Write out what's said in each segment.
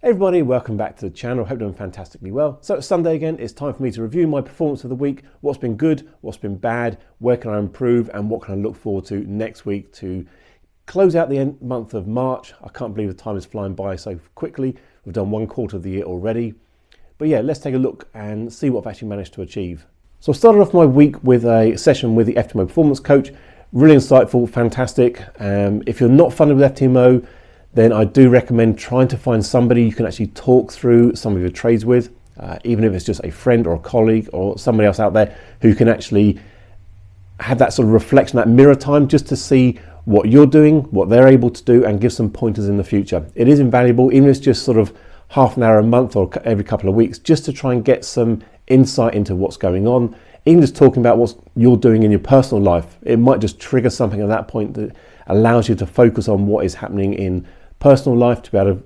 Hey everybody, welcome back to the channel. Hope you're doing fantastically well. So it's Sunday again, it's time for me to review my performance of the week, what's been good, what's been bad, where can I improve, and what can I look forward to next week to close out the month of March. I can't believe the time is flying by so quickly. We've done one quarter of the year already. But yeah, let's take a look and see what I've actually managed to achieve. So I started off my week with a session with the FTMO performance coach. Really insightful, fantastic. If you're not funded with FTMO, then I do recommend trying to find somebody you can actually talk through some of your trades with, even if it's just a friend or a colleague or somebody else out there who can actually have that sort of reflection, that mirror time, just to see what you're doing, what they're able to do, and give some pointers in the future. It is invaluable, even if it's just sort of half an hour a month or every couple of weeks, just to try and get some insight into what's going on. Even just talking about what you're doing in your personal life, it might just trigger something at that point that allows you to focus on what is happening in personal life to be able to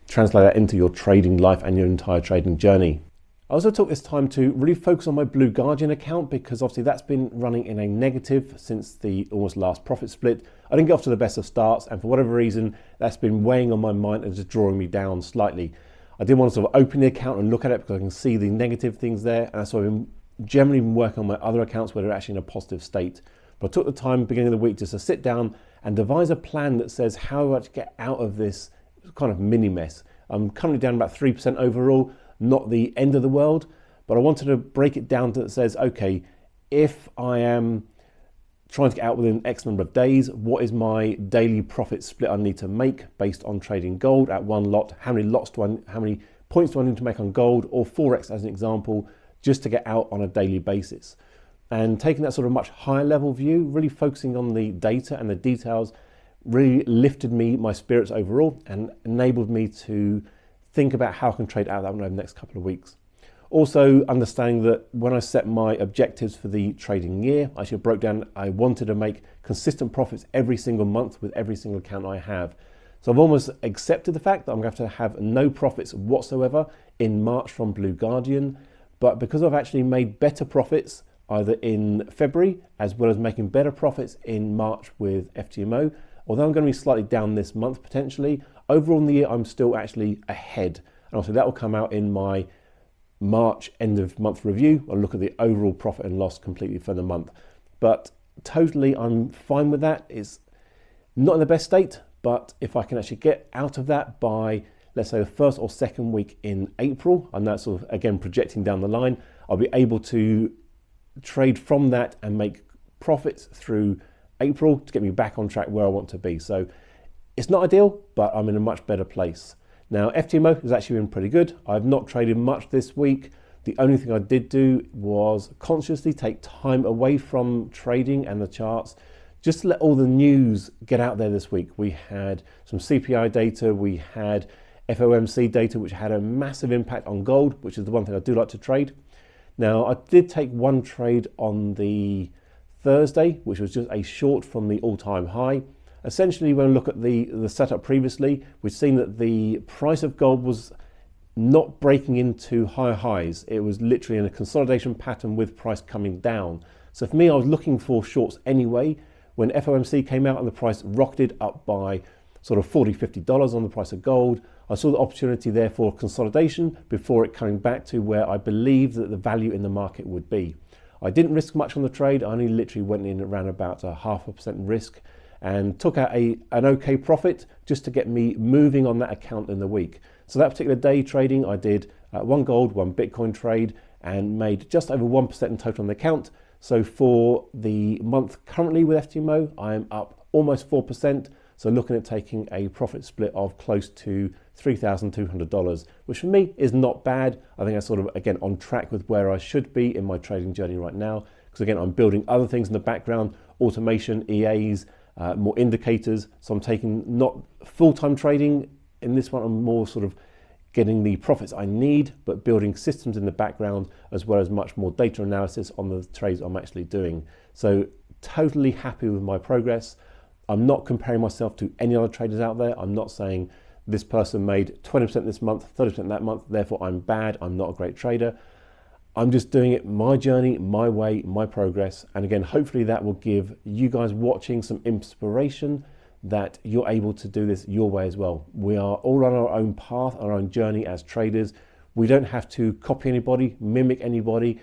translate that into your trading life and your entire trading journey. I also took this time to really focus on my Blue Guardian account because obviously that's been running in a negative since the almost last profit split. I didn't get off to the best of starts, and for whatever reason that's been weighing on my mind and just drawing me down slightly. I did want to sort of open the account and look at it because I can see the negative things there, and that's why I've been generally been working on my other accounts where they're actually in a positive state. But I took the time beginning of the week just to sit down and devise a plan that says how do I get out of this kind of mini mess. I'm currently down about 3% overall, not the end of the world, but I wanted to break it down to that says, okay, if I am trying to get out within X number of days, what is my daily profit split I need to make based on trading gold at one lot? How many points do I need to make on gold, or Forex as an example, just to get out on a daily basis? And taking that sort of much higher level view, really focusing on the data and the details, really lifted my spirits overall and enabled me to think about how I can trade out that one over the next couple of weeks. Also understanding that when I set my objectives for the trading year, I actually broke down, I wanted to make consistent profits every single month with every single account I have. So I've almost accepted the fact that I'm going to have no profits whatsoever in March from Blue Guardian, but because I've actually made better profits either in February as well as making better profits in March with FTMO. Although I'm going to be slightly down this month potentially, overall in the year I'm still actually ahead. And also that will come out in my March end of month review. I'll look at the overall profit and loss completely for the month. But totally I'm fine with that. It's not in the best state, but if I can actually get out of that by, let's say, the first or second week in April, and that's sort of again projecting down the line, I'll be able to trade from that and make profits through April to get me back on track where I want to be. So it's not ideal, but I'm in a much better place. Now FTMO has actually been pretty good. I've not traded much this week. The only thing I did do was consciously take time away from trading and the charts just to let all the news get out there this week. We had some CPI data, we had FOMC data, which had a massive impact on gold, which is the one thing I do like to trade. Now, I did take one trade on the Thursday, which was just a short from the all-time high. Essentially, when we look at the setup previously, we've seen that the price of gold was not breaking into higher highs. It was literally in a consolidation pattern with price coming down. So for me, I was looking for shorts anyway. When FOMC came out and the price rocketed up by sort of $40, $50 on the price of gold, I saw the opportunity there for consolidation before it coming back to where I believed that the value in the market would be. I didn't risk much on the trade. I only literally went in around about a 0.5% risk and took out an okay profit just to get me moving on that account in the week. So that particular day trading, I did one gold, one Bitcoin trade and made just over 1% in total on the account. So for the month currently with FTMO, I am up almost 4%. So looking at taking a profit split of close to $3,200, which for me is not bad. I think I'm sort of, again, on track with where I should be in my trading journey right now. Because again, I'm building other things in the background, automation, EAs, more indicators. So I'm taking not full-time trading in this one. I'm more sort of getting the profits I need, but building systems in the background, as well as much more data analysis on the trades I'm actually doing. So totally happy with my progress. I'm not comparing myself to any other traders out there. I'm not saying this person made 20% this month, 30% that month, therefore I'm bad, I'm not a great trader. I'm just doing it my journey, my way, my progress. And again, hopefully that will give you guys watching some inspiration that you're able to do this your way as well. We are all on our own path, our own journey as traders. We don't have to copy anybody, mimic anybody,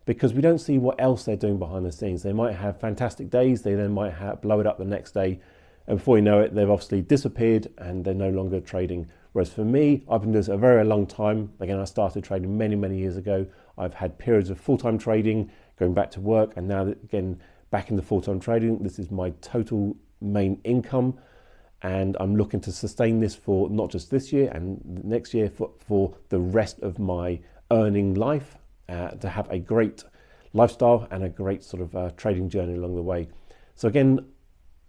because we don't see what else they're doing behind the scenes. They might have fantastic days, they then might blow it up the next day, and before you know it, they've obviously disappeared and they're no longer trading. Whereas for me, I've been doing this a very long time. Again, I started trading many, many years ago. I've had periods of full-time trading, going back to work, and now again, back into full-time trading. This is my total main income, and I'm looking to sustain this for not just this year and next year, for the rest of my earning life, to have a great lifestyle and a great sort of trading journey along the way. So again,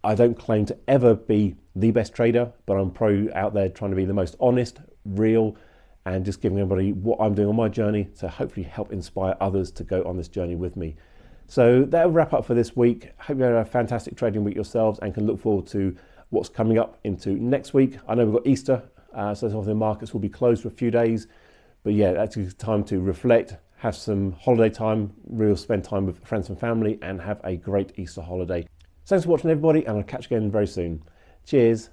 I don't claim to ever be the best trader, but I'm probably out there trying to be the most honest, real, and just giving everybody what I'm doing on my journey to hopefully help inspire others to go on this journey with me. So that'll wrap up for this week. Hope you have a fantastic trading week yourselves and can look forward to what's coming up into next week. I know we've got Easter, so some of the markets will be closed for a few days, but yeah, that's a time to reflect, have some holiday time, really spend time with friends and family, and have a great Easter holiday. Thanks for watching, everybody, and I'll catch you again very soon. Cheers.